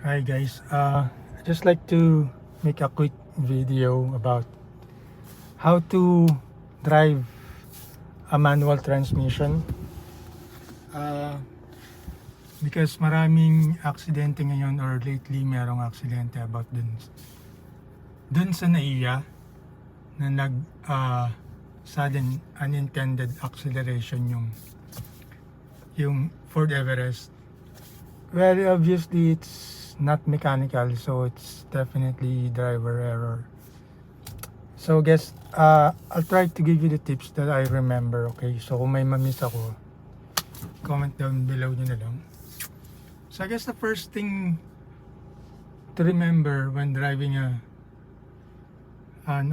Hi guys, I just like to make a quick video about how to drive a manual transmission. Uh, because maraming aksidente ngayon or lately merong aksidente about dun sa NAIA na sudden unintended acceleration yung Ford Everest. Well, obviously it's not mechanical, so it's definitely driver error. So guys, I'll try to give you the tips that I remember, okay? So kung may ma-miss ako, comment down below nyo na lang. So I guess the first thing to remember when driving an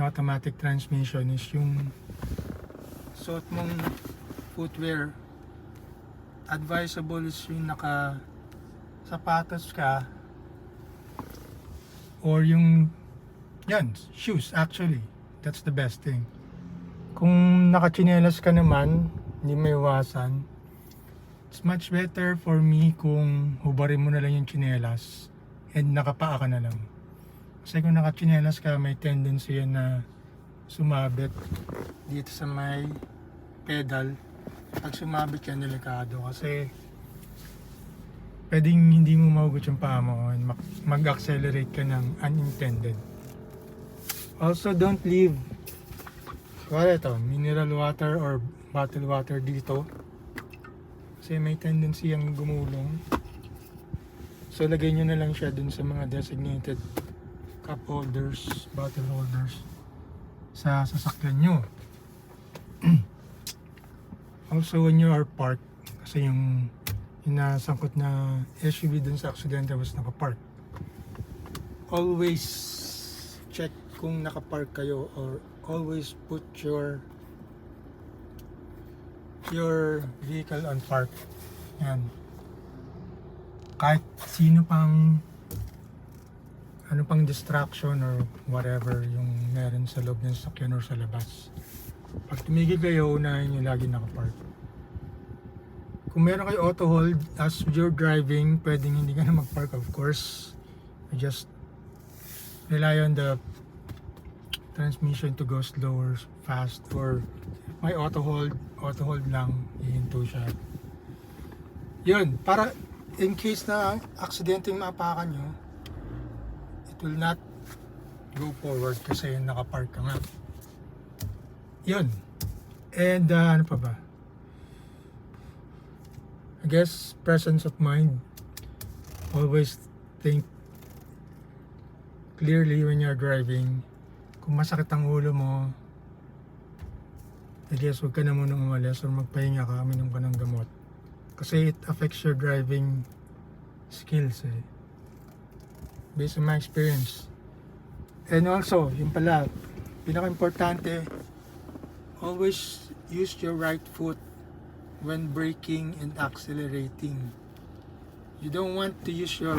automatic transmission is yung suot mong footwear. Advisable is yung sapatos ka or yan, shoes actually. That's the best thing. Kung nakachinelas ka naman, hindi may iwasan. It's much better for me kung hubarin mo na lang yung chinelas and nakapaa ka na lang. Kasi kung nakachinelas ka, may tendency yan na sumabit dito sa may pedal. Pag sumabit yan, delikado kasi pwedeng hindi mo mahugot yung paa mo and mag-accelerate ka ng unintended. Also, don't leave mineral water or bottled water dito kasi may tendency yung gumulong. So lagay nyo na lang siya dun sa mga designated cup holders, bottle holders sa sasakyan nyo. Also when you are parked, kasi yung nasangkot na SUV dun sa aksidente was nakapark, always check kung nakapark kayo or always put your vehicle on park. Yan. Kahit sino pang ano pang distraction or whatever yung meron sa loob ng sasakyan or sa labas, pag tumigil kayo, unahin nyo lagi nakapark. Kung meron kayo auto hold as you're driving, pwedeng hindi ka na mag-park, of course. You just rely on the transmission to go slower, fast, or may auto hold lang, hihinto siya. Yun, para in case na aksidente yung maapakan nyo, it will not go forward kasi nakapark ka nga. Yun. And ano pa ba? I guess presence of mind. Always think clearly when you're driving. Kung masakit ang ulo mo, I guess huwag ka na munang umalis or magpahinga ka, minom ka ng gamot. Kasi it affects your driving skills based on my experience. And also, yun pala, pinaka-importante, always use your right foot when braking and accelerating. You don't want to use your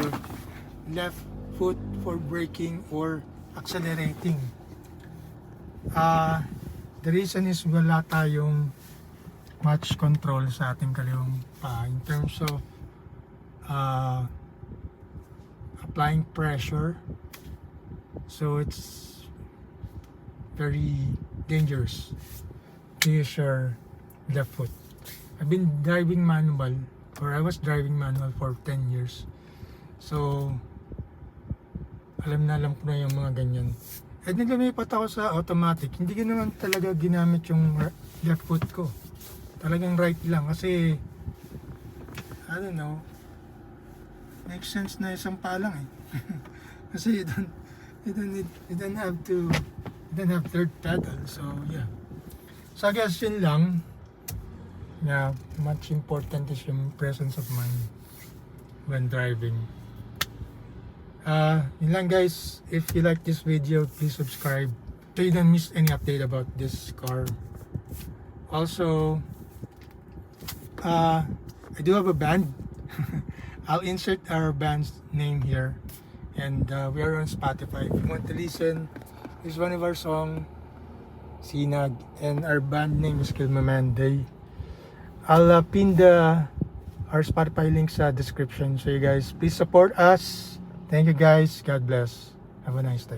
left foot for braking or accelerating. The reason is wala tayong much control sa ating kaliwang paa in terms of applying pressure. So it's very dangerous to use your left foot. I've been driving manual, or I was driving manual for 10 years. So alam ko na yung mga ganyan. And then lumipat ako sa automatic. Hindi ko naman talaga ginamit yung left foot ko. Talagang right lang kasi I don't know, makes sense na isang paa lang kasi you don't have third pedal. So yeah. So I guess yun lang. Yeah, much important is yung presence of mind when driving. Yun lang guys. If you like this video, please subscribe so you don't miss any update about this car. Also, I do have a band. I'll insert our band's name here, and we are on Spotify. If you want to listen, this is one of our songs, Sinag, and our band name is Kilmamanday. I'll pin our Spotify link sa description, so you guys please support us. Thank you guys. God bless. Have a nice day.